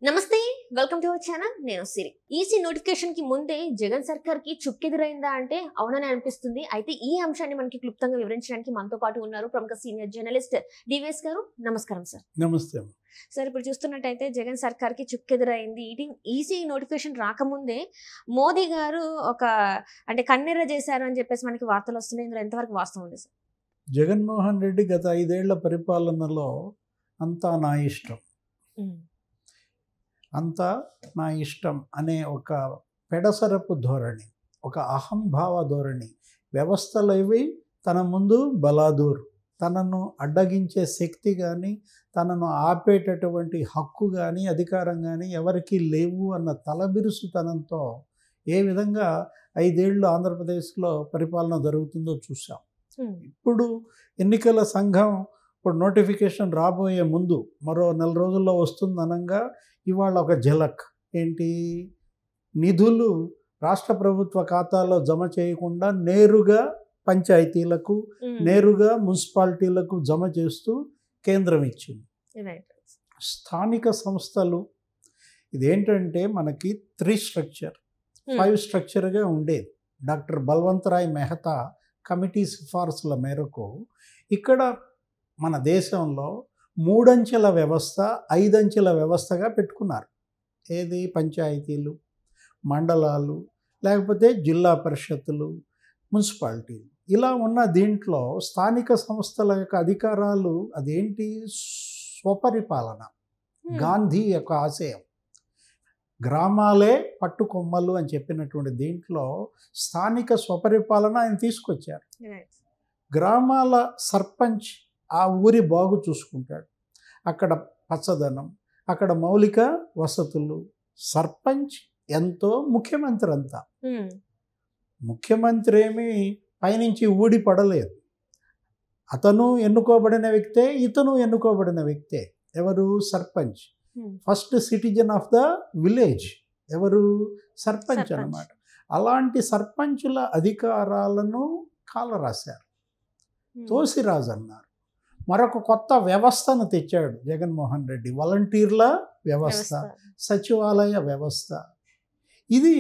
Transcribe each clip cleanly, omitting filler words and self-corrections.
నమస్తే, welcome to our channel. నేను సిరి. EC notification కి ముందే జగన్ సర్కార్ కి చుక్కెదురైందా అంటే అవునని అనిపిస్తుంది. అయితే ఈ అంశాన్ని మనకి క్లుప్తంగా వివరించడానికి మనతో పాటు ఉన్నారు ప్రముఖ సీనియర్ జర్నలిస్ట్ డివిఎస్ గారు. నమస్కారం సార్. నమస్తే. సార్, ఇప్పుడు చూస్తున్నట్టయితే జగన్ సర్కార్ కి చుక్కెదురైంది. ఈసీ నోటిఫికేషన్ రాకముందే మోదీ గారు అంటే కన్నెర్ర చేశారు అని చెప్పేసి మనకి వార్తలు వస్తున్నాయి. ఇందులో ఎంతవరకు వాస్తవం ఉంది సార్? జగన్మోహన్ రెడ్డి గత 5 ఏళ్ల పరిపాలనలో అంతా నా ఇష్టం, అంతా నా ఇష్టం అనే ఒక పెడసరపు ధోరణి, ఒక అహంభావ ధోరణి, వ్యవస్థలేవి తన ముందు బలాదూర్, తనను అడ్డగించే శక్తి కానీ తనను ఆపేటటువంటి హక్కు కానీ అధికారం కానీ ఎవరికీ లేవు అన్న తలబిరుసుతనంతో ఏ విధంగా 5 ఏళ్ళు ఆంధ్రప్రదేశ్లో పరిపాలన జరుగుతుందో చూసాం. ఇప్పుడు ఎన్నికల సంఘం ఇప్పుడు నోటిఫికేషన్ రాబోయే ముందు మరో 4 రోజుల్లో వస్తుందనంగా ఇవాళ ఒక ఝలక్ ఏంటి, నిధులు రాష్ట్ర ప్రభుత్వ ఖాతాలో జమ చేయకుండా నేరుగా పంచాయతీలకు, నేరుగా మున్సిపాలిటీలకు జమ చేస్తూ కేంద్రం ఇచ్చింది. స్థానిక సంస్థలు ఇదేంటంటే మనకి 3 స్ట్రక్చర్ 5 స్ట్రక్చర్గా ఉండేది. డాక్టర్ బల్వంతరాయ్ మెహతా కమిటీ సిఫార్సుల మేరకు ఇక్కడ మన దేశంలో 3 అంచెల వ్యవస్థ, 5 అంచెల వ్యవస్థగా పెట్టుకున్నారు. ఏది, పంచాయతీలు, మండలాలు, లేకపోతే జిల్లా పరిషత్తులు, మున్సిపాలిటీలు. ఇలా ఉన్న దీంట్లో స్థానిక సంస్థల యొక్క అధికారాలు అదేంటి, స్వపరిపాలన, గాంధీ యొక్క ఆశయం, గ్రామాలే పట్టుకొమ్మలు అని చెప్పినటువంటి దీంట్లో స్థానిక స్వపరిపాలన ఆయన తీసుకొచ్చారు. గ్రామాల సర్పంచ్ ఆ ఊరి బాగు చూసుకుంటాడు, అక్కడ పచ్చదనం, అక్కడ మౌలిక వసతులు. సర్పంచ్ ఎంతో, ముఖ్యమంత్రి అంతా. ముఖ్యమంత్రి ఏమి పైనుంచి ఊడి పడలేదు, అతను ఎన్నుకోబడిన వ్యక్తే, ఇతను ఎన్నుకోబడిన వ్యక్తే. ఎవరు, sarpanch. First citizen of the village ఎవరు, సర్పంచ్ అన్నమాట. అలాంటి సర్పంచుల అధికారాలను కాలరాశారు, తోసిరాజు అన్నారు. మరొక కొత్త వ్యవస్థను తెచ్చాడు జగన్మోహన్ రెడ్డి, వాలంటీర్ల వ్యవస్థ, సచివాలయ వ్యవస్థ. ఇది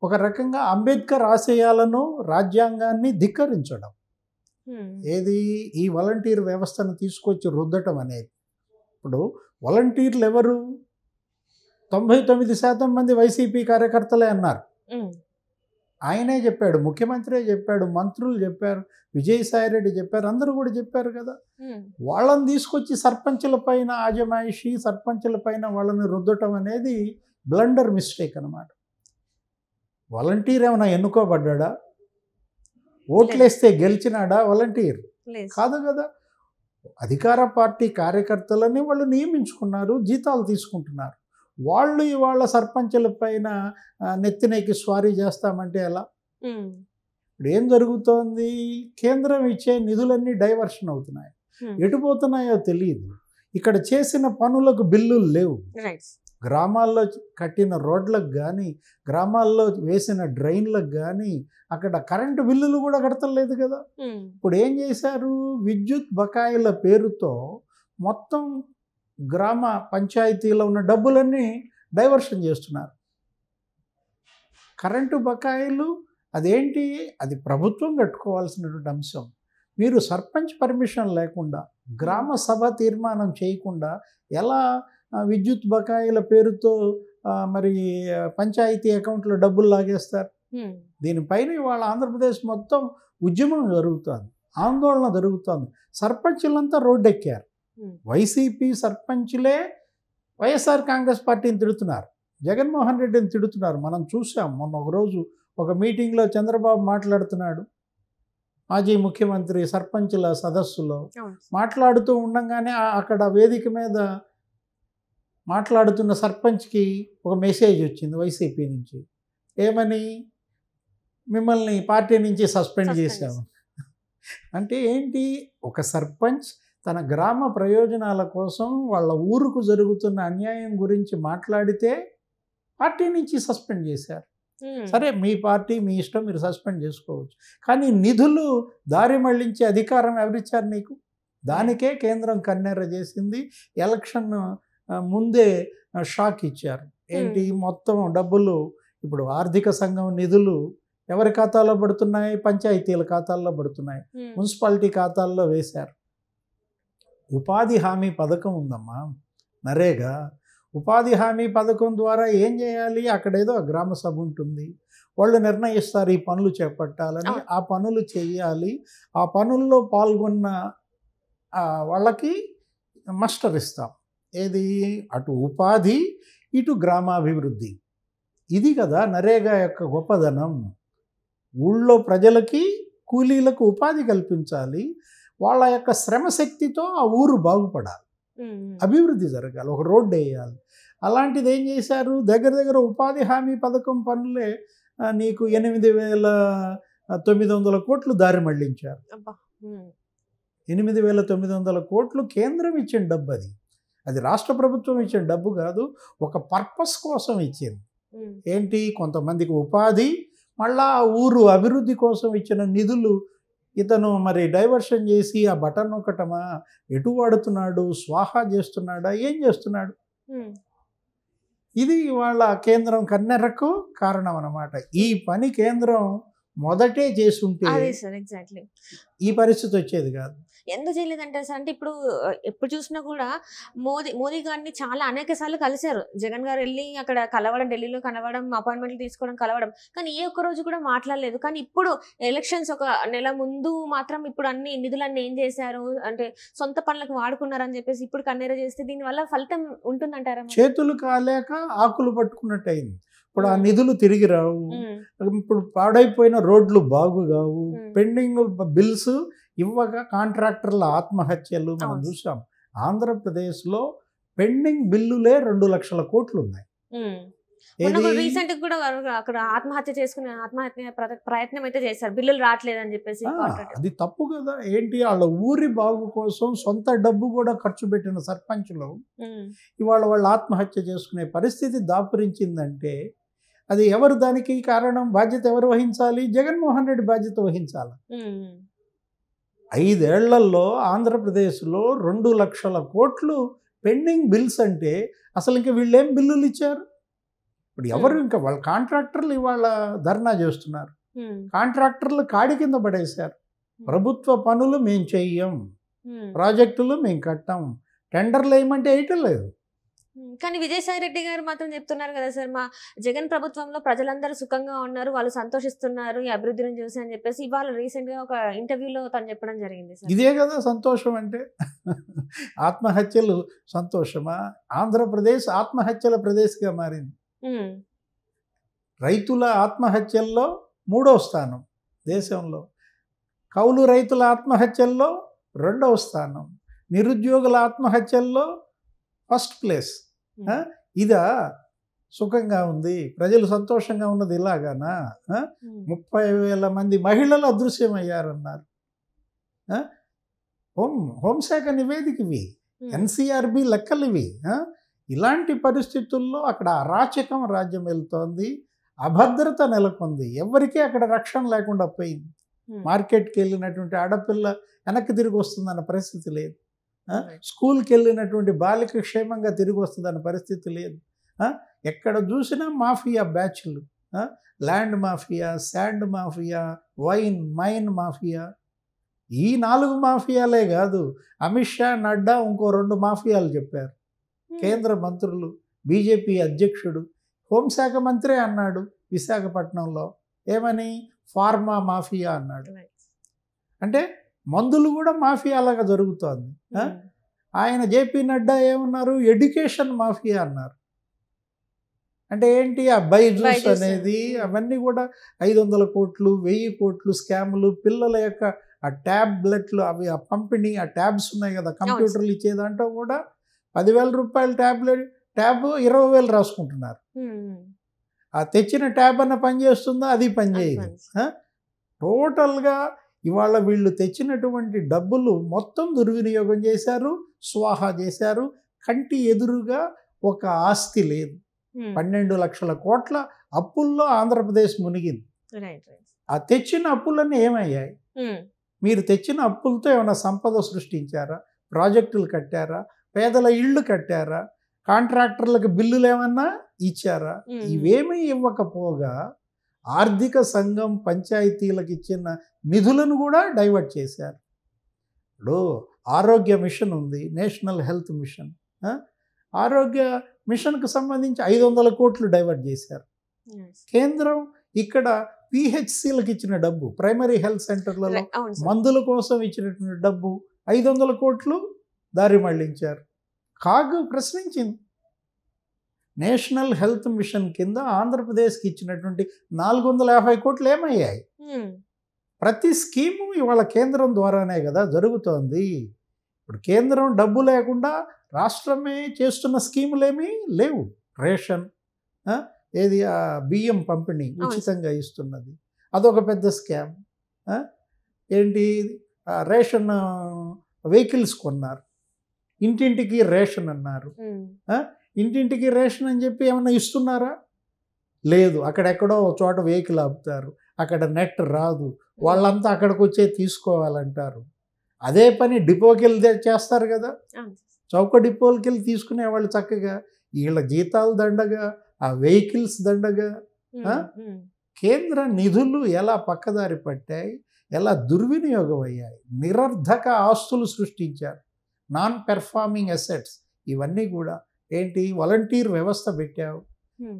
ఒక రకంగా అంబేద్కర్ ఆశయాలను, రాజ్యాంగాన్ని ధిక్కరించడం. ఏది, ఈ వాలంటీర్ వ్యవస్థను తీసుకొచ్చి రుద్దటం అనేది. ఇప్పుడు వాలంటీర్లు ఎవరు, 99% మంది వైసీపీ కార్యకర్తలే అన్నారు. ఆయనే చెప్పాడు, ముఖ్యమంత్రే చెప్పాడు, మంత్రులు చెప్పారు, విజయసాయిరెడ్డి చెప్పారు, అందరూ కూడా చెప్పారు కదా. వాళ్ళని తీసుకొచ్చి సర్పంచుల పైన ఆజమాయిషి, సర్పంచుల పైన వాళ్ళని రుద్దటం అనేది బ్లండర్ మిస్టేక్ అన్నమాట. వాలంటీర్ ఏమైనా ఎన్నుకోబడ్డా, ఓట్లేస్తే గెలిచినాడా వాలంటీర్? కాదు కదా. అధికార పార్టీ కార్యకర్తలని వాళ్ళు నియమించుకున్నారు, జీతాలు తీసుకుంటున్నారు. వాళ్ళు ఇవాళ సర్పంచుల పైన నెత్తినేకి స్వారీ చేస్తామంటే ఎలా? ఇప్పుడు ఏం జరుగుతోంది, కేంద్రం ఇచ్చే నిధులన్నీ డైవర్షన్ అవుతున్నాయి, ఎటుపోతున్నాయో తెలియదు. ఇక్కడ చేసిన పనులకు బిల్లులు లేవు. గ్రామాల్లో కట్టిన రోడ్లకు కానీ, గ్రామాల్లో వేసిన డ్రైన్లకు కానీ అక్కడ కరెంటు బిల్లులు కూడా కడతలేదు కదా. ఇప్పుడు ఏం చేశారు, విద్యుత్ బకాయిల పేరుతో మొత్తం గ్రామ పంచాయతీలో ఉన్న డబ్బులన్నీ డైవర్షన్ చేస్తున్నారు. కరెంటు బకాయిలు అదేంటి, అది ప్రభుత్వం కట్టుకోవాల్సినటువంటి అంశం. మీరు సర్పంచ్ పర్మిషన్ లేకుండా, గ్రామ సభ తీర్మానం చేయకుండా ఎలా విద్యుత్ బకాయిల పేరుతో మరి పంచాయతీ అకౌంట్లో డబ్బులు లాగేస్తారు? దీనిపైన ఇవాళ ఆంధ్రప్రదేశ్ మొత్తం ఉద్యమం జరుగుతుంది, ఆందోళన జరుగుతుంది. సర్పంచులంతా రోడ్డెక్కారు. వైసీపీ సర్పంచులే వైఎస్ఆర్ కాంగ్రెస్ పార్టీని తిడుతున్నారు, జగన్మోహన్ రెడ్డిని తిడుతున్నారు. మనం చూసాం మొన్న ఒకరోజు ఒక మీటింగ్లో చంద్రబాబు మాట్లాడుతున్నాడు, మాజీ ముఖ్యమంత్రి సర్పంచుల సదస్సులో మాట్లాడుతూ ఉండగానే అక్కడ వేదిక మీద మాట్లాడుతున్న సర్పంచ్కి ఒక మెసేజ్ వచ్చింది వైసీపీ నుంచి. ఏమని, మిమ్మల్ని పార్టీ నుంచి సస్పెండ్ చేశాము అంటే ఏంటి, ఒక సర్పంచ్ తన గ్రామ ప్రయోజనాల కోసం వాళ్ళ ఊరుకు జరుగుతున్న అన్యాయం గురించి మాట్లాడితే పార్టీ నుంచి సస్పెండ్ చేశారు. సరే, మీ పార్టీ మీ ఇష్టం, మీరు సస్పెండ్ చేసుకోవచ్చు. కానీ నిధులు దారి మళ్లించే అధికారం ఎవరిచ్చారు నీకు? దానికే కేంద్రం కన్నెర్ర చేసింది. ఎలక్షన్ ముందే షాక్ ఇచ్చారు. ఏంటి మొత్తం డబ్బులు ఇప్పుడు ఆర్థిక సంఘం నిధులు ఎవరి ఖాతాలో పడుతున్నాయి? పంచాయతీల ఖాతాల్లో పడుతున్నాయి, మున్సిపాలిటీ ఖాతాల్లో వేశారు. ఉపాధి హామీ పథకం ఉందమ్మా, నరేగా. ఉపాధి హామీ పథకం ద్వారా ఏం చేయాలి? అక్కడేదో గ్రామ సభ ఉంటుంది, వాళ్ళు నిర్ణయిస్తారు ఈ పనులు చేపట్టాలని, ఆ పనులు చేయాలి. ఆ పనుల్లో పాల్గొన్న వాళ్ళకి మాస్టర్ ఇస్తాం. ఏది? అటు ఉపాధి, ఇటు గ్రామాభివృద్ధి. ఇది కదా నరేగా యొక్క గొప్పదనం. ఊళ్ళో ప్రజలకి, కూలీలకు ఉపాధి కల్పించాలి. వాళ్ళ యొక్క శ్రమశక్తితో ఆ ఊరు బాగుపడాలి, అభివృద్ధి జరగాలి, ఒక రోడ్డు వేయాలి. అలాంటిది ఏం చేశారు? దగ్గర దగ్గర ఉపాధి హామీ పథకం పనులే నీకు 8,900 కోట్లు దారి మళ్లించారు. 8,900 కోట్లు కేంద్రం ఇచ్చిన డబ్బు. అది రాష్ట్ర ప్రభుత్వం ఇచ్చిన డబ్బు కాదు, ఒక పర్పస్ కోసం ఇచ్చింది. ఏంటి? కొంతమందికి ఉపాధి, మళ్ళా ఊరు అభివృద్ధి కోసం ఇచ్చిన నిధులు ఇతను మరి డైవర్షన్ చేసి ఆ బటన్ నొక్కటమా, ఎటు వాడుతున్నాడు, స్వాహా చేస్తున్నాడా, ఏం చేస్తున్నాడు? ఇది వాళ్ళ కేంద్రం కన్నెరకు కారణం అన్నమాట. ఈ పని కేంద్రం మొదటే చేసుంటే ఈ పరిస్థితి వచ్చేది కాదు. ఎందుకు చేయలేదంటే సార్, అంటే ఇప్పుడు ఎప్పుడు చూసినా కూడా మోదీ గారిని చాలా అనేక సార్లు కలిశారు. జగన్ గారు వెళ్ళి అక్కడ కలవడం, ఢిల్లీలో కలవడం, అపాయింట్మెంట్లు తీసుకోవడం, కలవడం, కానీ ఏ ఒక్క రోజు కూడా మాట్లాడలేదు. కానీ ఇప్పుడు ఎలక్షన్స్ ఒక నెల ముందు మాత్రం ఇప్పుడు అన్ని నిధులన్నీ ఏం చేశారు అంటే సొంత పనులకు వాడుకున్నారని చెప్పేసి ఇప్పుడు కన్నెర చేస్తే దీనివల్ల ఫలితం ఉంటుందంటారా? చేతులు కాలేక ఆకులు పట్టుకున్నట్టు అయింది. ఇప్పుడు ఆ నిధులు తిరిగి రావు. ఇప్పుడు పాడైపోయిన రోడ్లు బాగు కావు. పెండింగ్ బిల్స్ ఇవ్వక కాంట్రాక్టర్ల ఆత్మహత్యలు మనం చూసాం. ఆంధ్రప్రదేశ్లో పెండింగ్ బిల్లులే 2 లక్షల కోట్లు ఉన్నాయి. రీసెంట్ కూడా అక్కడ ఆత్మహత్య చేసుకునే ప్రయత్నం అయితే చేశారు, బిల్లులు రావట్లేదని చెప్పేసి. అది తప్పు కదా. ఏంటి? వాళ్ళ ఊరి బాగు కోసం సొంత డబ్బు కూడా ఖర్చు పెట్టిన సర్పంచ్లు ఇవాళ వాళ్ళు ఆత్మహత్య చేసుకునే పరిస్థితి దాపురించిందంటే అది ఎవరు? దానికి కారణం, బాధ్యత ఎవరు వహించాలి? జగన్మోహన్ రెడ్డి బాధ్యత వహించాలి. 5 ఏళ్లలో ఆంధ్రప్రదేశ్లో 2 లక్షల కోట్లు పెండింగ్ బిల్స్ అంటే అసలు ఇంకా వీళ్ళు ఏం బిల్లులు ఇచ్చారు? ఇప్పుడు ఎవరు? ఇంకా వాళ్ళ కాంట్రాక్టర్లు ఇవాళ ధర్నా చేస్తున్నారు. కాంట్రాక్టర్లు కాడి కింద పడేశారు. ప్రభుత్వ పనులు మేం చెయ్యం, ప్రాజెక్టులు మేము కట్టాం, టెండర్లు వేయమంటే వేయటం లేదు. కానీ విజయసాయి రెడ్డి గారు మాత్రం చెప్తున్నారు కదా సార్, మా జగన్ ప్రభుత్వంలో ప్రజలందరూ సుఖంగా ఉన్నారు, వాళ్ళు సంతోషిస్తున్నారు ఈ అభివృద్ధిని చూసి అని చెప్పేసి ఇవాళ రీసెంట్ గా ఒక ఇంటర్వ్యూలో తను చెప్పడం జరిగింది. ఇదే కదా సంతోషం అంటే. ఆత్మహత్యలు సంతోషమా? ఆంధ్రప్రదేశ్ ఆత్మహత్యల ప్రదేశ్గా మారింది. రైతుల ఆత్మహత్యల్లో 3వ స్థానం దేశంలో, కౌలు రైతుల ఆత్మహత్యల్లో 2వ స్థానం, నిరుద్యోగుల ఆత్మహత్యల్లో 1st ప్లేస్. ఇదా సుఖంగా ఉంది, ప్రజలు సంతోషంగా ఉన్నది ఇలాగానా? 30,000 మంది మహిళలు అదృశ్యమయ్యారన్నారు. హోంశాఖ నివేదిక ఇవి, ఎన్సీఆర్బి లెక్కలు ఇవి. ఇలాంటి పరిస్థితుల్లో అక్కడ అరాచకం రాజ్యం వెళ్తోంది, అభద్రత నెలకొంది, ఎవరికీ అక్కడ రక్షణ లేకుండా పోయింది. మార్కెట్కి వెళ్ళినటువంటి ఆడపిల్ల వెనక్కి తిరిగి వస్తుందన్న పరిస్థితి లేదు. స్కూల్కి వెళ్ళినటువంటి బాలిక క్షేమంగా తిరిగి వస్తుందన్న పరిస్థితి లేదు. ఎక్కడ చూసినా మాఫియా బ్యాచ్లు, land mafia, sand mafia, wine mine mafia. ఈ 4 మాఫియాలే కాదు, అమిత్ షా, నడ్డా ఇంకో 2 మాఫియాలు చెప్పారు. కేంద్ర మంత్రులు, బీజేపీ అధ్యక్షుడు, హోంశాఖ మంత్రే అన్నాడు విశాఖపట్నంలో. ఏమని? ఫార్మా మాఫియా అన్నాడు. అంటే మందులు కూడా మాఫియాలాగా జరుగుతోంది. ఆయన జేపీ నడ్డా ఏమన్నారు? ఎడ్యుకేషన్ మాఫియా అన్నారు. అంటే ఏంటి? ఆ బైజూస్ అనేది అవన్నీ కూడా 500 కోట్లు 1000 కోట్లు స్కాములు. పిల్లల యొక్క ఆ ట్యాబ్లెట్లు అవి ఆ పంపిణీ, ఆ ట్యాబ్స్ ఉన్నాయి కదా కంప్యూటర్లు ఇచ్చేదాంట్లో కూడా 10,000 రూపాయల ట్యాబ్ 20,000 రాసుకుంటున్నారు. ఆ తెచ్చిన ట్యాబ్ అన్న పని చేస్తుందా? అది పని చేయదు. టోటల్గా ఇవాళ వీళ్ళు తెచ్చినటువంటి డబ్బులు మొత్తం దుర్వినియోగం చేశారు, స్వాహా చేశారు. కంటి ఎదురుగా ఒక ఆస్తి లేదు. 12 లక్షల కోట్ల అప్పుల్లో ఆంధ్రప్రదేశ్ మునిగింది. ఆ తెచ్చిన అప్పులన్నీ ఏమయ్యాయి? మీరు తెచ్చిన అప్పులతో ఏమైనా సంపద సృష్టించారా? ప్రాజెక్టులు కట్టారా? పేదల ఇళ్ళు కట్టారా? కాంట్రాక్టర్లకు బిల్లులు ఏమన్నా ఇచ్చారా? ఇవేమీ ఇవ్వకపోగా ఆర్థిక సంఘం పంచాయతీలకు ఇచ్చిన నిధులను కూడా డైవర్ట్ చేశారు. ఇప్పుడు ఆరోగ్య మిషన్ ఉంది, నేషనల్ హెల్త్ మిషన్. ఆరోగ్య మిషన్కు సంబంధించి 500 కోట్లు డైవర్ట్ చేశారు. కేంద్రం ఇక్కడ పిహెచ్సిలకు ఇచ్చిన డబ్బు, ప్రైమరీ హెల్త్ సెంటర్లలో మందుల కోసం ఇచ్చినటువంటి డబ్బు 500 కోట్లు దారి మళ్లించారు. కాగ్ ప్రశ్నించింది. నేషనల్ హెల్త్ మిషన్ కింద ఆంధ్రప్రదేశ్కి ఇచ్చినటువంటి 450 కోట్లు ఏమయ్యాయి? ప్రతి స్కీము ఇవాళ కేంద్రం ద్వారానే కదా జరుగుతోంది. ఇప్పుడు కేంద్రం డబ్బు లేకుండా రాష్ట్రమే చేస్తున్న స్కీములేమీ లేవు. రేషన్, ఏది బియ్యం పంపిణీ ఉచితంగా ఇస్తున్నది, అదొక పెద్ద స్కామ్. ఏంటి రేషన్ వెహికల్స్ కొన్నారు, ఇంటింటికి రేషన్ అన్నారు. ఇంటింటికి రేషన్ అని చెప్పి ఏమన్నా ఇస్తున్నారా? లేదు. అక్కడెక్కడో చోట వెహికల్ ఆపుతారు, అక్కడ నెట్ రాదు, వాళ్ళంతా అక్కడికి వచ్చే తీసుకోవాలంటారు. అదే పని డిపోకి వెళ్ళి చేస్తారు కదా, చౌక డిపోలకి వెళ్ళి తీసుకునే వాళ్ళు చక్కగా. వీళ్ళ జీతాలు దండగా, ఆ వెహికల్స్ దండగా. కేంద్ర నిధులు ఎలా పక్కదారి పట్టాయి, ఎలా దుర్వినియోగం అయ్యాయి, నిరర్ధక ఆస్తులు సృష్టించారు, నాన్ పెర్ఫార్మింగ్ అసెట్స్. ఇవన్నీ కూడా ఏంటి, వాలంటీర్ వ్యవస్థ పెట్టావు.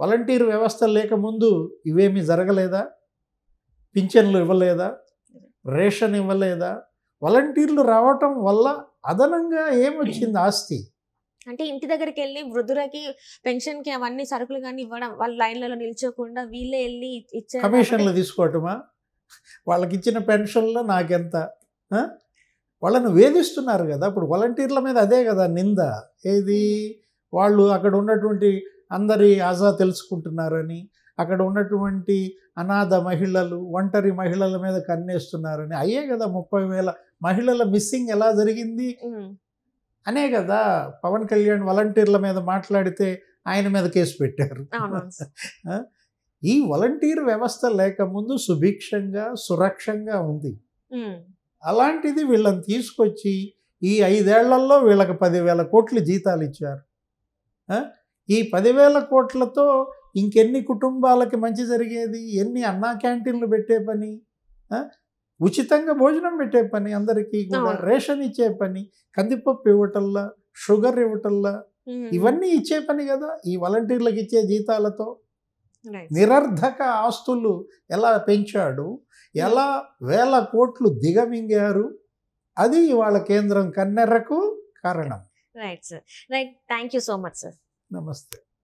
వాలంటీర్ వ్యవస్థ లేకముందు ఇవేమీ జరగలేదా? పింఛన్లు ఇవ్వలేదా? రేషన్ ఇవ్వలేదా? వాలంటీర్లు రావటం వల్ల అదనంగా ఏమొచ్చింది ఆస్తి? అంటే ఇంటి దగ్గరికి వెళ్ళి వృద్ధులకి పెన్షన్కి అవన్నీ సరుకులు కానీ ఇవ్వడం, వాళ్ళ లైన్లలో నిల్చోకుండా వీళ్ళే వెళ్ళి ఇచ్చే కమిషన్లు తీసుకోవటమా? వాళ్ళకి ఇచ్చిన పెన్షన్లో నాకెంత? వాళ్ళను వేధిస్తున్నారు కదా. ఇప్పుడు వాలంటీర్ల మీద అదే కదా నింద. ఏది, వాళ్ళు అక్కడ ఉన్నటువంటి అందరి ఆజా తెలుసుకుంటున్నారని, అక్కడ ఉన్నటువంటి అనాథ మహిళలు, ఒంటరి మహిళల మీద కన్నేస్తున్నారని. అయ్యే కదా 30,000 మహిళల మిస్సింగ్ ఎలా జరిగింది అనే కదా పవన్ కళ్యాణ్ వాలంటీర్ల మీద మాట్లాడితే ఆయన మీద కేసు పెట్టారు. ఈ వాలంటీర్ వ్యవస్థ లేకముందు సుభిక్షంగా సురక్షంగా ఉంది. అలాంటిది వీళ్ళని తీసుకొచ్చి ఈ 5 ఏళ్లలో వీళ్ళకి 10,000 కోట్లు జీతాలు ఇచ్చారు. ఈ 10,000 కోట్లతో ఇంకెన్ని కుటుంబాలకి మంచి జరిగేది? ఎన్ని అన్నా క్యాంటీన్లు పెట్టే పని, ఉచితంగా భోజనం పెట్టే పని, అందరికీ కూడా రేషన్ ఇచ్చే పని, కందిపప్పు ఇవ్వటల్లా, షుగర్ ఇవ్వటల్లా, ఇవన్నీ ఇచ్చే పని కదా ఈ వాలంటీర్లకు ఇచ్చే జీతాలతో. నిరర్ధక ఆస్తులు ఎలా పెంచాడు, ఎలా 1000 కోట్లు దిగమింగారు, అది ఇవాళ కేంద్రం కన్నెర్రకు కారణం. Right sir, right. Thank you so much sir. నమస్తే.